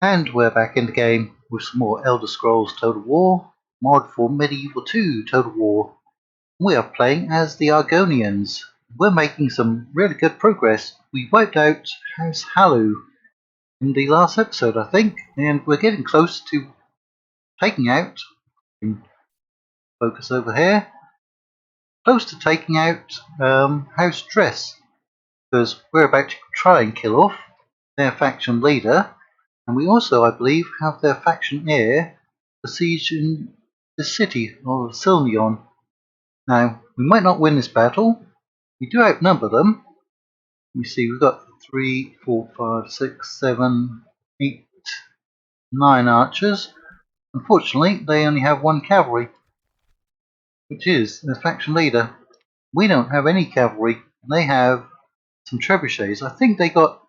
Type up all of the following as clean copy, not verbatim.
And we're back in the game with some more Elder Scrolls Total War, mod for Medieval 2 Total War. We are playing as the Argonians. We're making some really good progress. We wiped out House Hallu in the last episode, I think, and we're getting close to taking out, focus over here, close to taking out House Dres, because we're about to try and kill off their faction leader. And we also, I believe, have their faction heir besieging the city of Silnion. Now, we might not win this battle. We do outnumber them. You see, we've got 3, 4, 5, 6, 7, 8, 9 archers. Unfortunately, they only have 1 cavalry, which is their faction leader. We don't have any cavalry, and they have some trebuchets. I think they got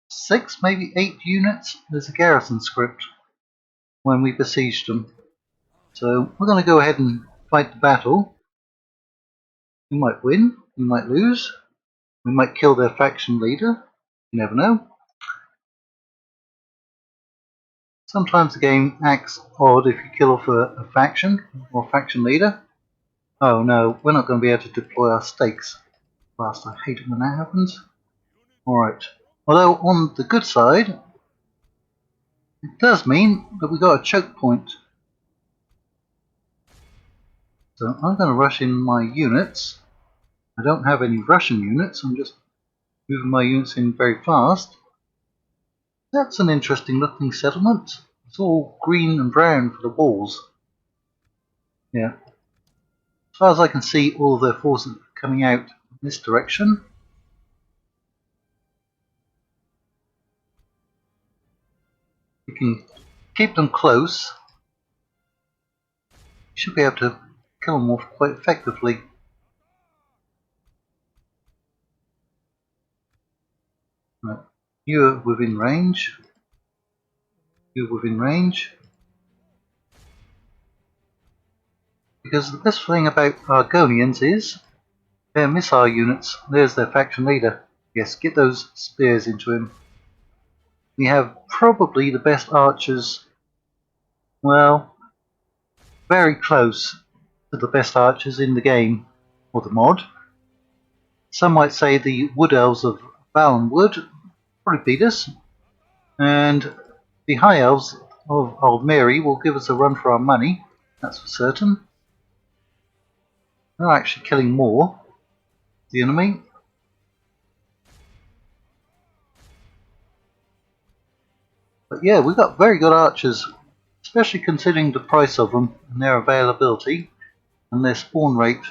6, maybe 8 units. There's a garrison script when we besieged them. So we're going to go ahead and fight the battle. We might win, we might lose, we might kill their faction leader, you never know. Sometimes the game acts odd if you kill off a faction or faction leader. Oh no, we're not going to be able to deploy our stakes. Last, I hate it when that happens. Alright, although on the good side, it does mean that we got a choke point. So I'm going to rush in my units. I don't have any Russian units, I'm just moving my units in very fast. That's an interesting looking settlement. It's all green and brown for the walls. Yeah. As far as I can see, all of their forces are coming out in this direction. You can keep them close. You should be able to kill them off quite effectively. Right. You're within range. You're within range. Because the best thing about Argonians is their missile units. There's their faction leader. Yes, get those spears into him. We have probably the best archers. Well, very close to the best archers in the game, or the mod. Some might say the Wood Elves of Valen would probably beat us, and the High Elves of Old Mary will give us a run for our money, that's for certain. They're actually killing more, the enemy. But yeah, we've got very good archers, especially considering the price of them and their availability and their spawn rate.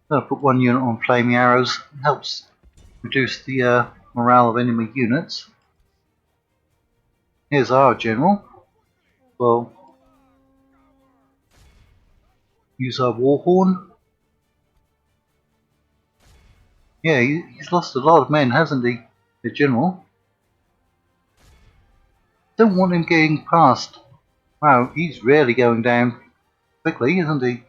I'm going to put 1 unit on flaming arrows. It helps reduce the morale of enemy units. Here's our general. We'll use our war horn. Yeah, he's lost a lot of men, hasn't he, the general? Don't want him getting past. Wow, he's really going down quickly, isn't he?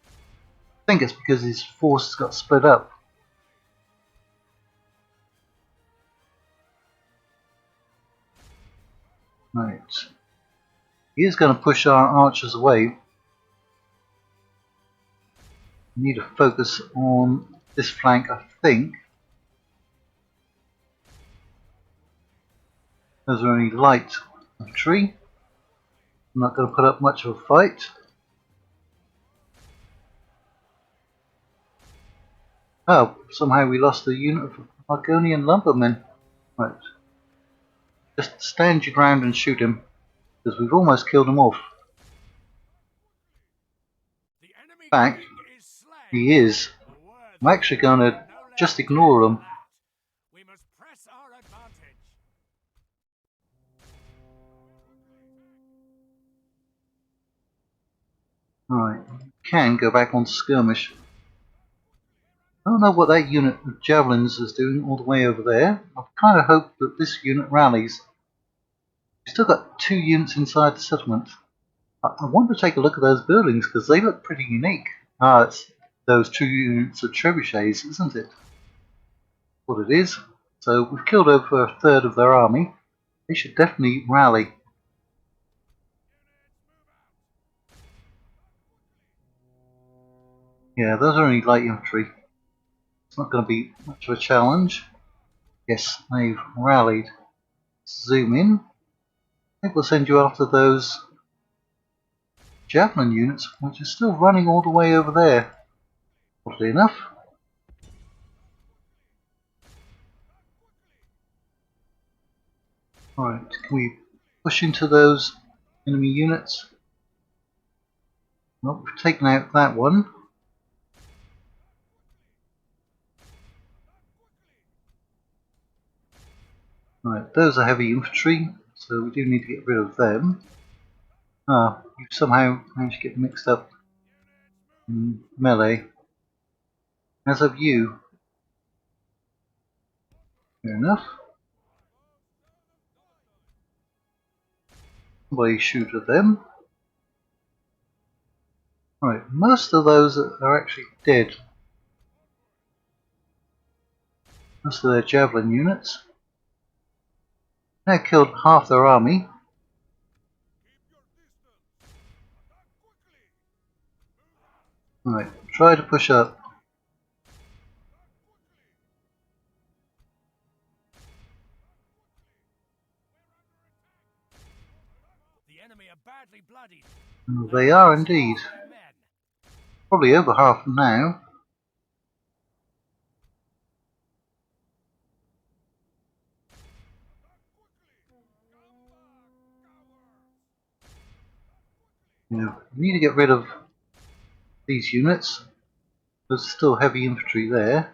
I think it's because his forces got split up. Right. He is going to push our archers away. We need to focus on this flank, I think. Those are only light infantry. I'm not going to put up much of a fight. Oh, somehow we lost the unit of Argonian lumbermen. Right. Just stand your ground and shoot him, because we've almost killed him off. In fact, he is. I'm actually going to just ignore him. Alright, can go back on skirmish. I don't know what that unit of javelins is doing all the way over there. I kind of hope that this unit rallies. We've still got 2 units inside the settlement. I want to take a look at those buildings because they look pretty unique. Ah, it's those 2 units of trebuchets, isn't it? What it is. So we've killed over a third of their army. They should definitely rally. Yeah, those are only light infantry. It's not going to be much of a challenge. Yes, they've rallied. Zoom in. I think we'll send you after those javelin units, which are still running all the way over there. Oddly enough. Alright, can we push into those enemy units? Well, we've taken out that one. Right, those are heavy infantry, so we do need to get rid of them. Ah, you've somehow managed to get mixed up in melee. As have you. Fair enough. Somebody shoot at them. Right, most of those are actually dead. Most of their javelin units. Now killed half their army. Right, try to push up. They are indeed. Probably over half now. Yeah, we need to get rid of these units. There's still heavy infantry there.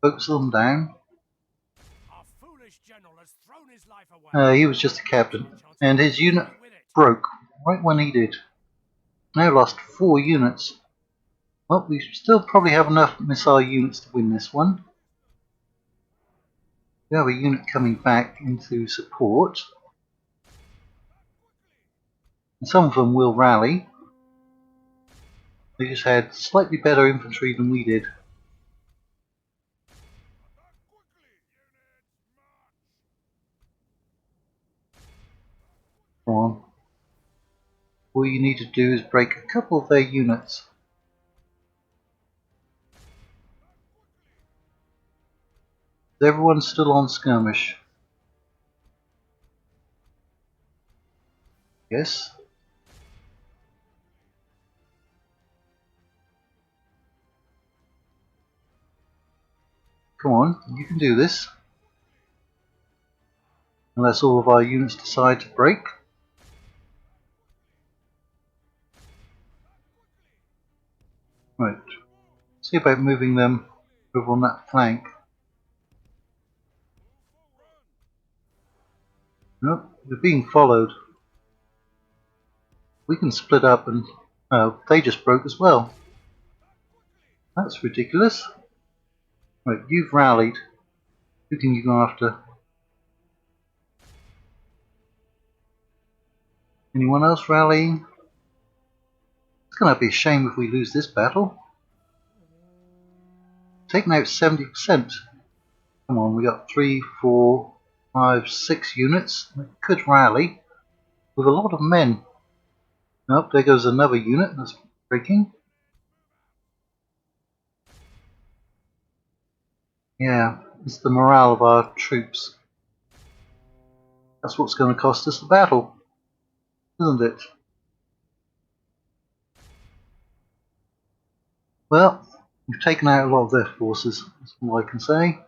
Focus them down. He was just a captain, and his unit broke right when he did. Now lost 4 units. Well, we still probably have enough missile units to win this one. We have a unit coming back into support. And some of them will rally. They just had slightly better infantry than we did. Come on. All you need to do is break a couple of their units. Is everyone still on skirmish? Yes. Come on, you can do this. Unless all of our units decide to break. Right. See about moving them over on that flank. Nope, they're being followed. We can split up and... oh, they just broke as well. That's ridiculous. Right, you've rallied. Who can you go after? Anyone else rallying? It's going to be a shame if we lose this battle. Taking out 70%. Come on, we got 3, 4, 5, 6 units that could rally with a lot of men. Nope, there goes another unit that's breaking. Yeah, it's the morale of our troops. That's what's going to cost us the battle, isn't it? Well, we've taken out a lot of their forces, that's all I can say.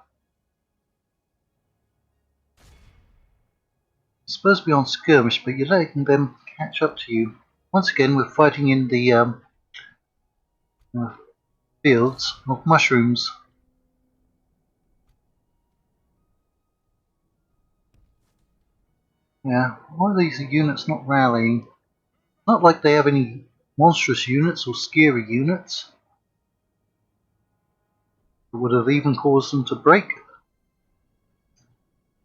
It's supposed to be on skirmish, but you're letting them catch up to you. Once again, we're fighting in the fields of mushrooms. Yeah, why are these units not rallying? Not like they have any monstrous units or scary units that would have even caused them to break,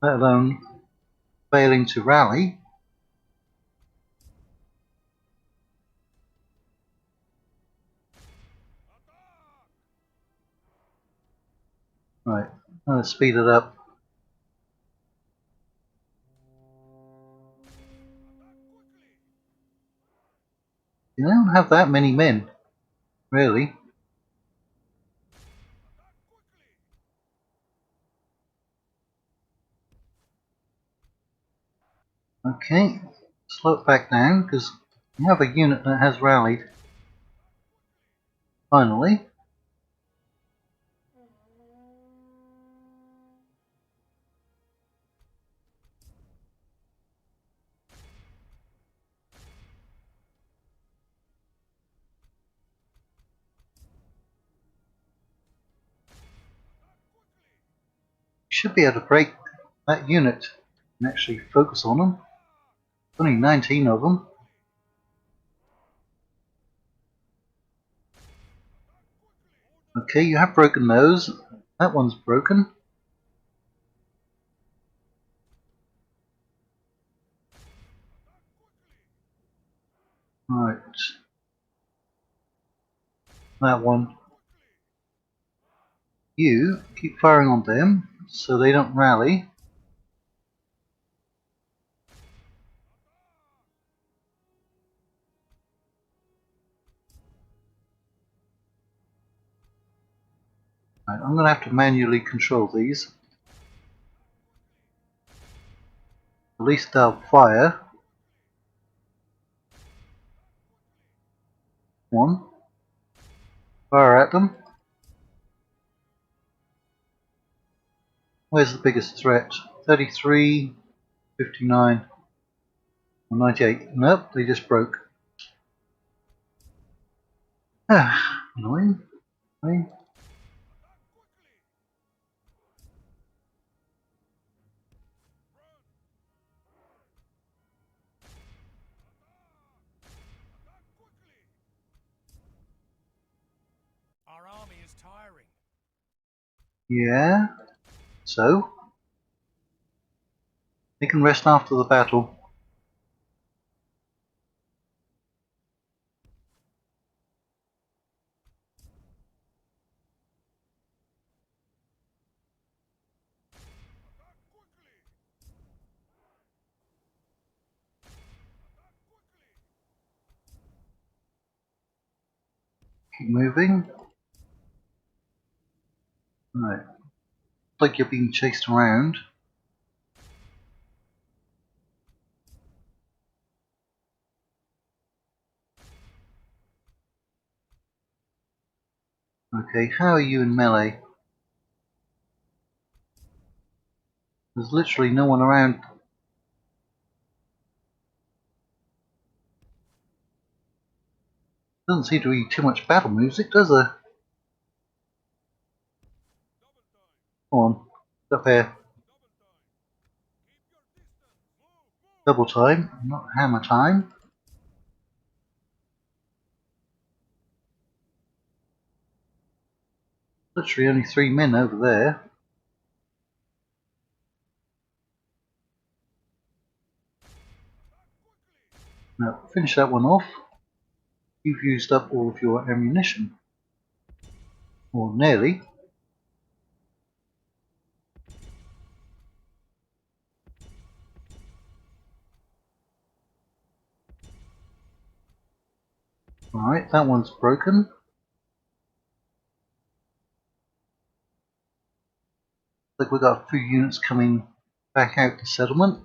let alone failing to rally. Right, let's speed it up. You don't have that many men, really. Okay, slow it back down because you have a unit that has rallied. Finally. You should be able to break that unit and actually focus on them. Only 19 of them. Okay, you have broken those. That one's broken. Right. That one. You keep firing on them so they don't rally. Right, I'm going to have to manually control these. At least they'll fire. One. Fire at them. Where's the biggest threat? 33, 59, or 98. Nope, they just broke. Annoying. Annoying. Our army is tiring. Yeah. So? They can rest after the battle. Keep moving. Right. Looks like you're being chased around. Okay, how are you in melee? There's literally no one around. Doesn't seem to be too much battle music, does there? Come on, up here. Double time, not hammer time. Literally only 3 men over there. Now, finish that one off. You've used up all of your ammunition. Or nearly. Alright, that one's broken. Looks like we've got a few units coming back out to settlement.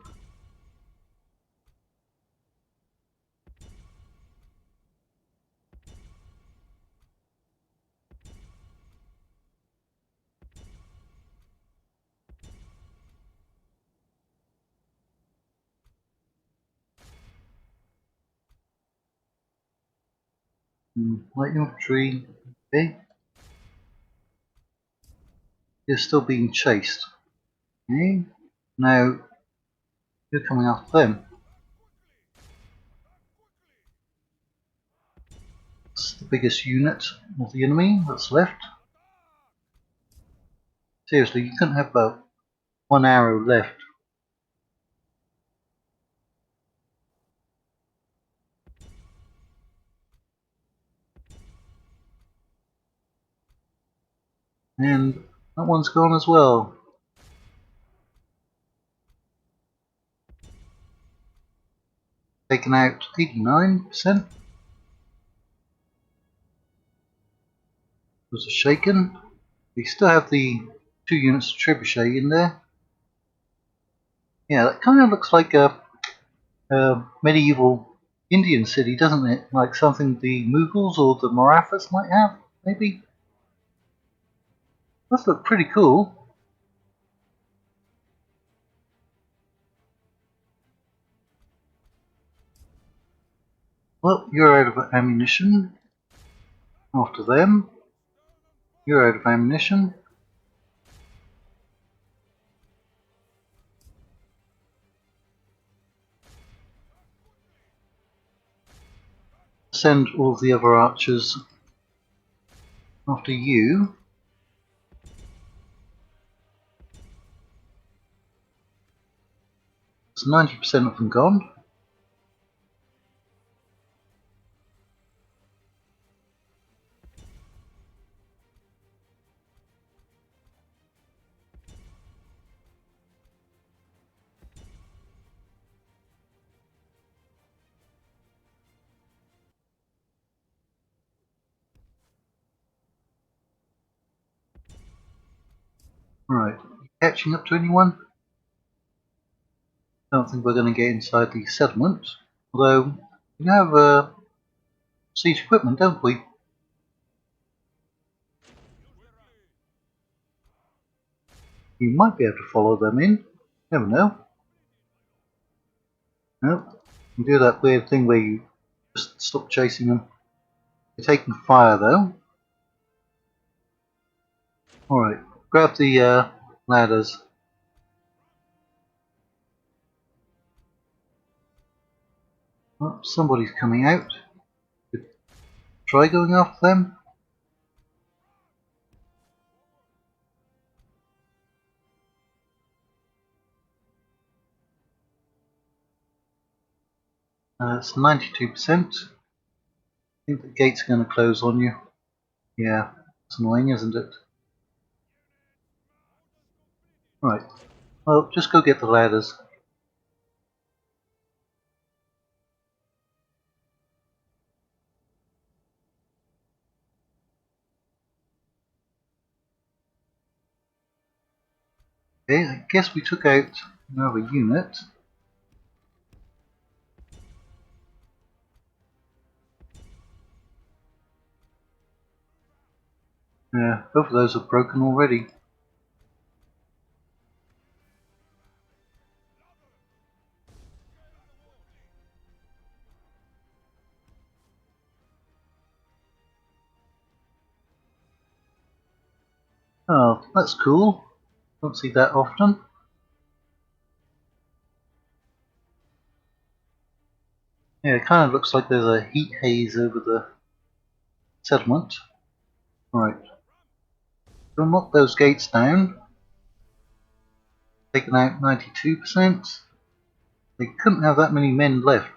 Light infantry. Okay. You're still being chased. Okay. Now, you're coming after them. It's the biggest unit of the enemy that's left. Seriously, you couldn't have about 1 arrow left. And That one's gone as well. Taken out 89%. Was a Shogun. We still have the 2 units of trebuchet in there. Yeah, that kind of looks like a medieval Indian city, doesn't it? Like something the Mughals or the Marathas might have, maybe? Does look pretty cool. Well, you're out of ammunition. After them. You're out of ammunition. Send all the other archers after you. It's 90% of them gone. Right, catching up to anyone? Don't think we're going to get inside the settlement. Although, we have siege equipment, don't we? You might be able to follow them in. Never know. Nope. You do that weird thing where you just stop chasing them. You're taking fire though. Alright, grab the ladders. Oh, somebody's coming out. Try going after them. It's 92%. I think the gates are going to close on you. Yeah, it's annoying, isn't it? Right, well, just go get the ladders. Okay, I guess we took out another unit. Yeah, both of those are broken already. Oh, that's cool. Don't see that often. Yeah, it kind of looks like there's a heat haze over the settlement. Right, so knock those gates down. Taken out 92%. They couldn't have that many men left.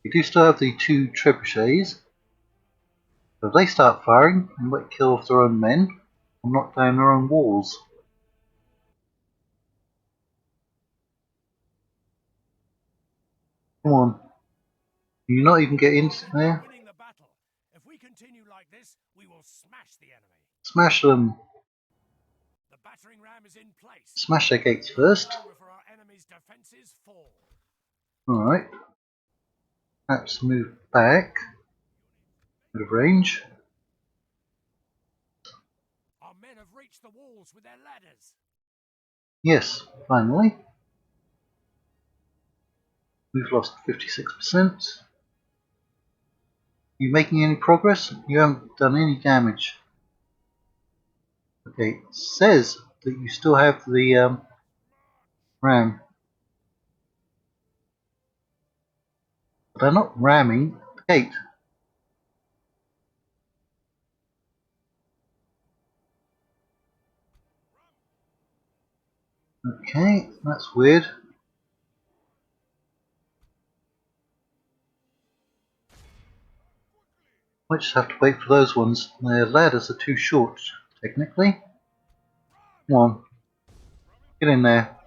We do still have the 2 trebuchets. So if they start firing, they might kill off their own men or knock down their own walls. Come on. Can you not even get into there? Winning the battle. If we continue like this, we will smash the enemy. Smash them. The battering ram is in place. Smash their gates first. Before our enemy's defenses fall. Alright. Let's move back. Out of range. Our men have reached the walls with their ladders. Yes, finally. We've lost 56%. You making any progress? You haven't done any damage. Okay, it says that you still have the ram. But they're not ramming the gate. Okay, that's weird. Might just have to wait for those ones. Their ladders are too short to technically. Come on, get in there.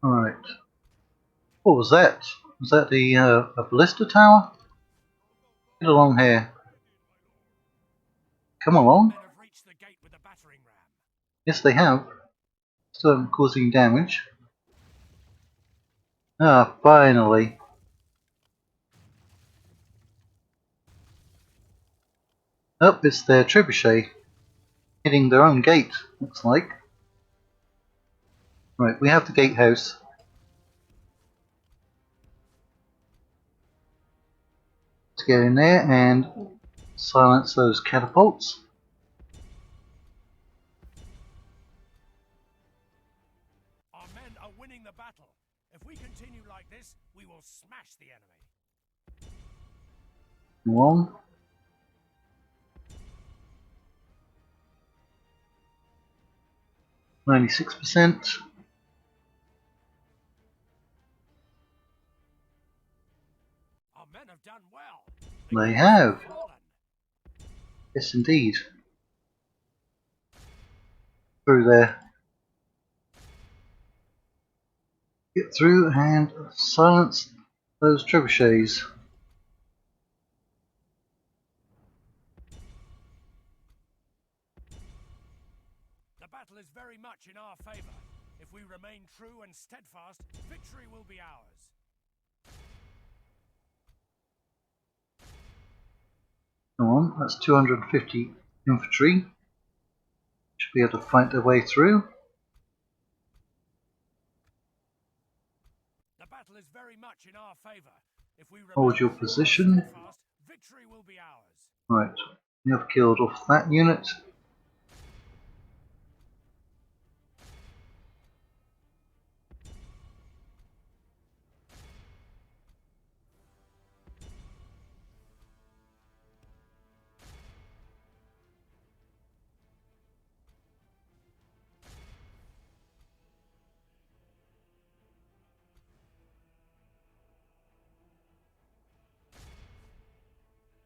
Alright. What was that? Was that the a ballista tower? Get along here. Come along. Men have reached the gate with a battering ram. Yes, they have. Still causing damage. Ah, finally. Oh, it's their trebuchet. Hitting their own gate, looks like. Right, we have the gatehouse. Let's get in there and silence those catapults. Our men are winning the battle. If we continue like this, we will smash the enemy. Come on. %. Our men have done well. They have. Fallen. Yes, indeed. Through there. Get through and silence those trebuchets. The battle is very much in our favor. If we remain true and steadfast, victory will be ours. Come on, that's 250 infantry. Should be able to fight their way through. The battle is very much in our favor. If we remain Hold your true and position. steadfast, victory will be ours. Right, we have killed off that unit.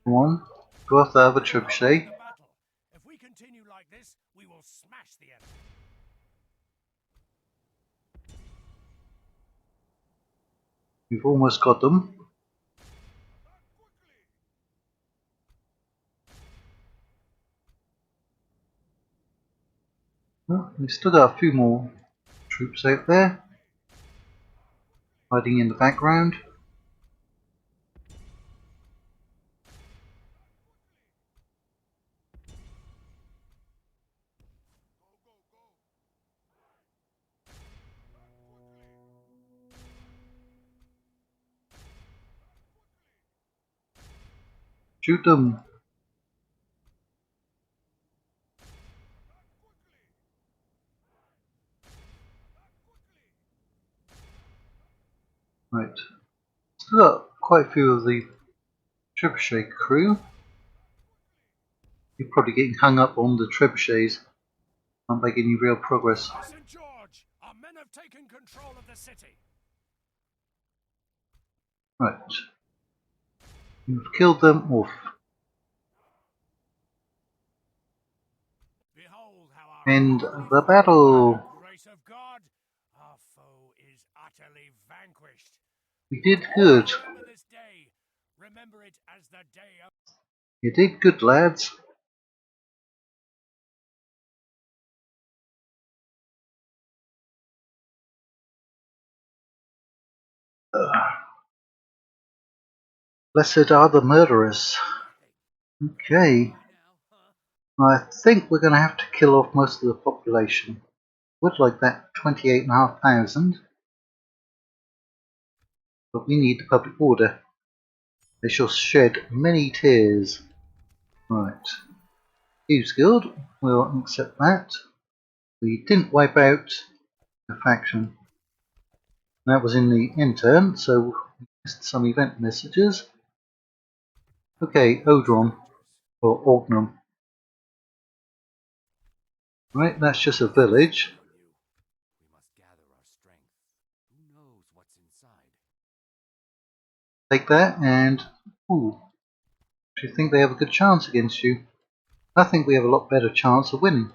Come on, go off the other trebuchet. If we continue like this, we will smash the enemy. We've almost got them. Well, we've still got a few more troops out there, hiding in the background. Shoot them! Right, still got quite a few of the trebuchet crew. You're probably getting hung up on the trebuchets. Aren't making any real progress. St. George, our men have taken control of the city. Right, you've killed them off. Behold how our End the battle. by the grace of God, our foe is utterly vanquished. You did good. Remember this day. Remember it as the day of You did good, lads. Blessed are the murderers. Okay. I think we're going to have to kill off most of the population. Would like that 28,500. But we need the public order. They shall shed many tears. Right. Thieves Guild, we'll accept that. We didn't wipe out a faction. That was in the end turn, so we missed some event messages. Okay, Odron, or Orgnum. Right, that's just a village. take that and... Ooh, do you think they have a good chance against you? I think we have a lot better chance of winning.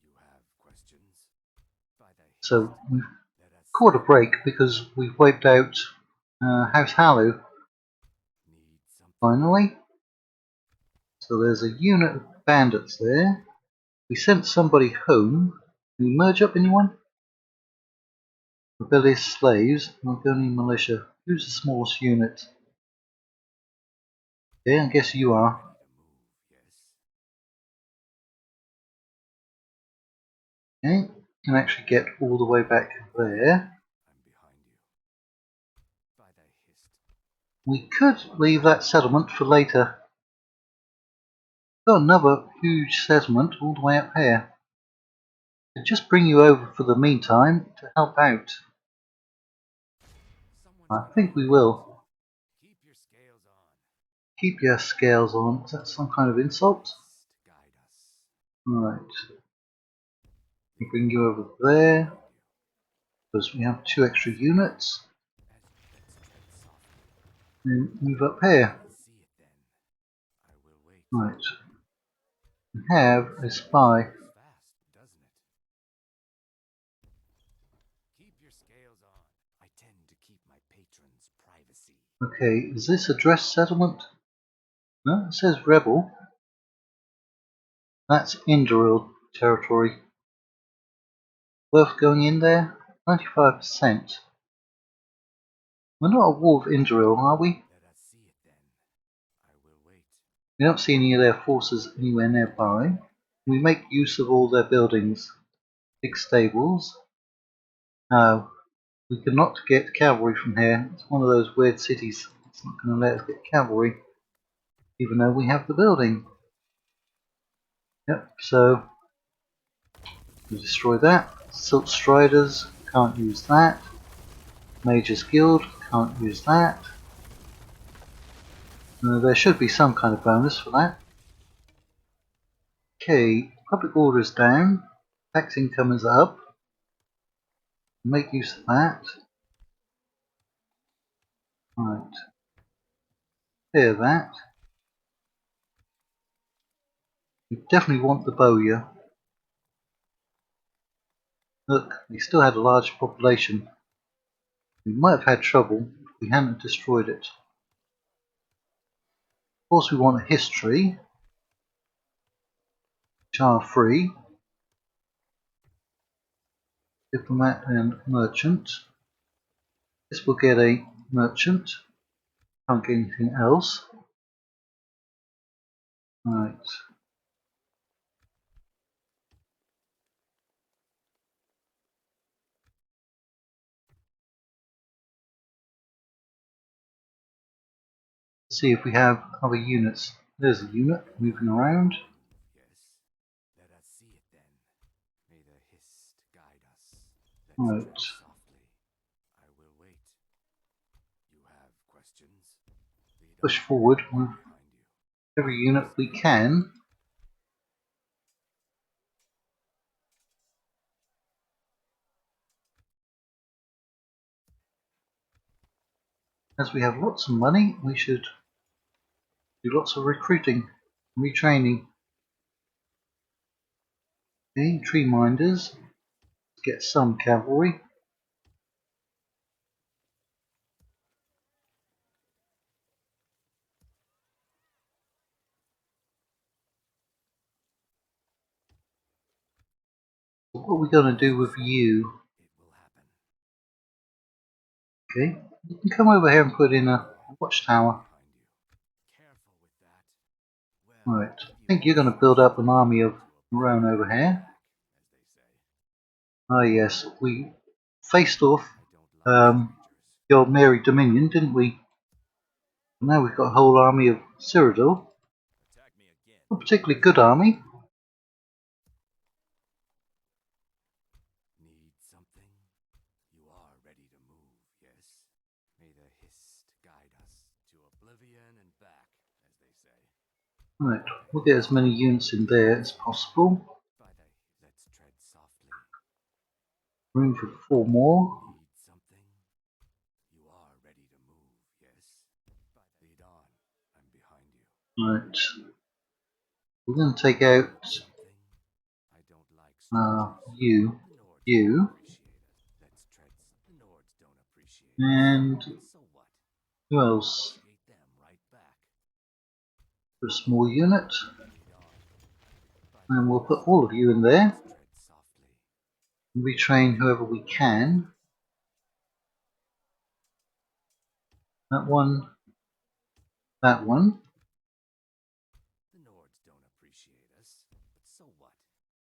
You have questions? By the So we've let us caught a break because we've wiped out House Hallow need something. finally. So there's a unit of bandits there. We sent somebody home. Can we merge up anyone? Rebellious slaves, Margonian militia. Who's the smallest unit? Yeah, I guess you are. Okay, can actually get all the way back there. I'm behind you. By thy hist. We could leave that settlement for later. Got another huge settlement all the way up here. I'll just bring you over for the meantime to help out. I think we will. Keep your scales on. Keep your scales on. Is that some kind of insult? Guide us. Right. We'll bring you over there. Because we have 2 extra units. Then move up here. See it then. I will wait. Right. We have a spy. Fast, doesn't it? Keep your scales on. I tend to keep my patrons' privacy. Okay, is this a Dres settlement? No, it says rebel. That's Indoril territory. Worth going in there? 95%. We're not at war with Indoril, are we? Let us see it then. I will wait. We don't see any of their forces anywhere nearby. We make use of all their buildings. Big stables. No, we cannot get cavalry from here. It's one of those weird cities. It's not going to let us get cavalry, even though we have the building. Yep, so we destroy that. Silk Striders, can't use that. Mage's Guild, can't use that. There should be some kind of bonus for that. Okay, public order is down. Tax income is up. Make use of that. Right. Clear that. We definitely want the bowyer. Look, we still had a large population. We might have had trouble if we hadn't destroyed it. Of course we want a history. Char free. Diplomat and merchant. This will get a merchant. Can't get anything else. Right. See if we have other units. There's a unit moving around. Yes. Let us see it then. May the hist guide us. Let's Right. tread softly. I will wait. You have questions? Lead Push on. forward with Behind you. every unit we can. As we have lots of money, we should do lots of recruiting, retraining. Okay, tree minders. Get some cavalry. What are we going to do with you? It will happen. Okay, you can come over here and put in a watchtower. Behind you. Careful with that. Well, Right, I think you're going to build up an army of your own over here. as they say. Ah yes, we faced off I don't like the old Mary Dominion, didn't we? And now we've got a whole army of Cyrodiil. Attack me again. A particularly good army. Need something? You are ready to move, yes? May the hist guide us to oblivion and back, as they say. Right, we'll get as many units in there as possible. By the let's tread softly. Room for 4 more. Need something? Lead on. I'm behind you. Right. We're going to take out Something? I don't like strangers. you, The Nords you, don't appreciate us. That's treads. The Nords don't appreciate us. and So what? who else? Appreciate them right back. For a small unit. Lead on. And we'll put all of you in there. Tread softly. And retrain whoever we can. That one. That one. The Nords don't appreciate us. But so what?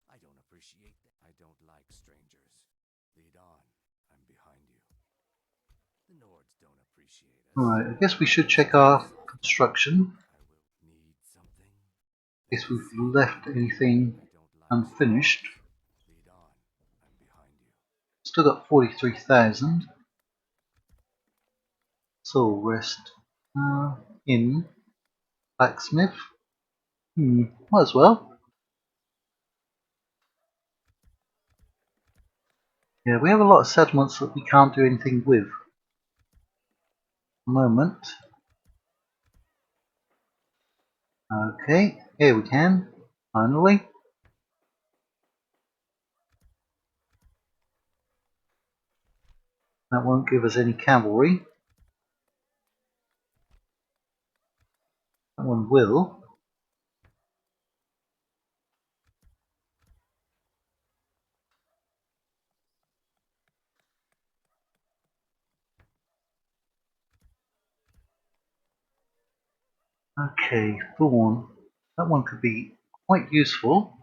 I don't appreciate them. I don't like strangers. Lead on. I'm behind you. The Nords don't appreciate us. Alright, I guess we should check our construction. I will need something. In case we've left anything I don't like unfinished. strangers. Lead on. I'm behind you. Still got 43,000. Soul rest. In blacksmith. Might as well. Yeah, we have a lot of settlements that we can't do anything with. At the moment. Okay, here we can. Finally. That won't give us any cavalry. That one will. Okay, Thorn. That one could be quite useful.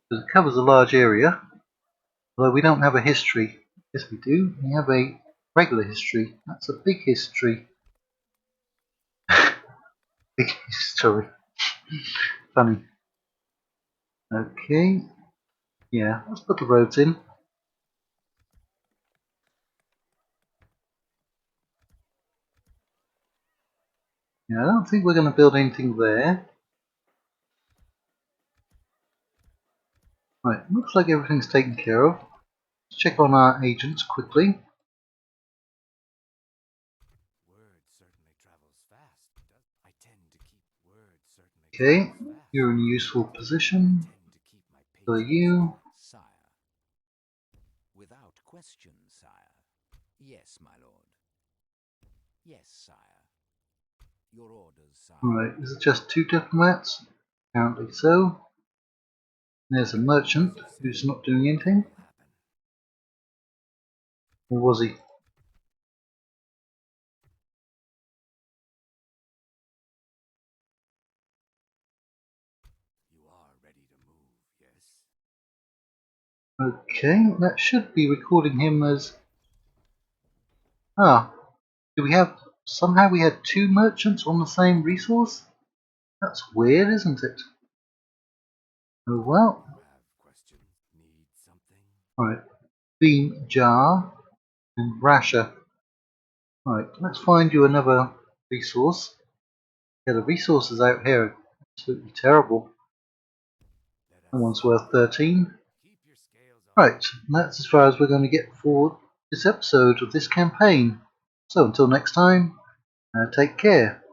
Because it covers a large area. Although we don't have a history. Yes, we do. We have a regular history. That's a big history. Big history. Funny. Okay. Yeah, let's put the roads in. Yeah, I don't think we're going to build anything there. Right, looks like everything's taken care of. Let's check on our agents quickly. Word certainly travels fast. I tend to keep word certainly Okay, travels fast. you're in a useful position. Tend to keep my So pages. you. Sire. Without question, sire. Yes, my lord. Yes, sire. Your orders, sire. Alright, is it just 2 diplomats? Apparently so. There's a merchant who's not doing anything. Will happen. Or was he? You are ready to move, yes? Okay, that should be recording him as... Ah, do we have... Somehow we had 2 merchants on the same resource? That's weird, isn't it? Oh well. You have questions? Need something? Alright, Beam Jar and Rasher. Alright, let's find you another resource. Yeah, the resources out here are absolutely terrible. That one's worth 13. Keep your scales on. Right, that's as far as we're going to get for this episode of this campaign. So until next time, take care.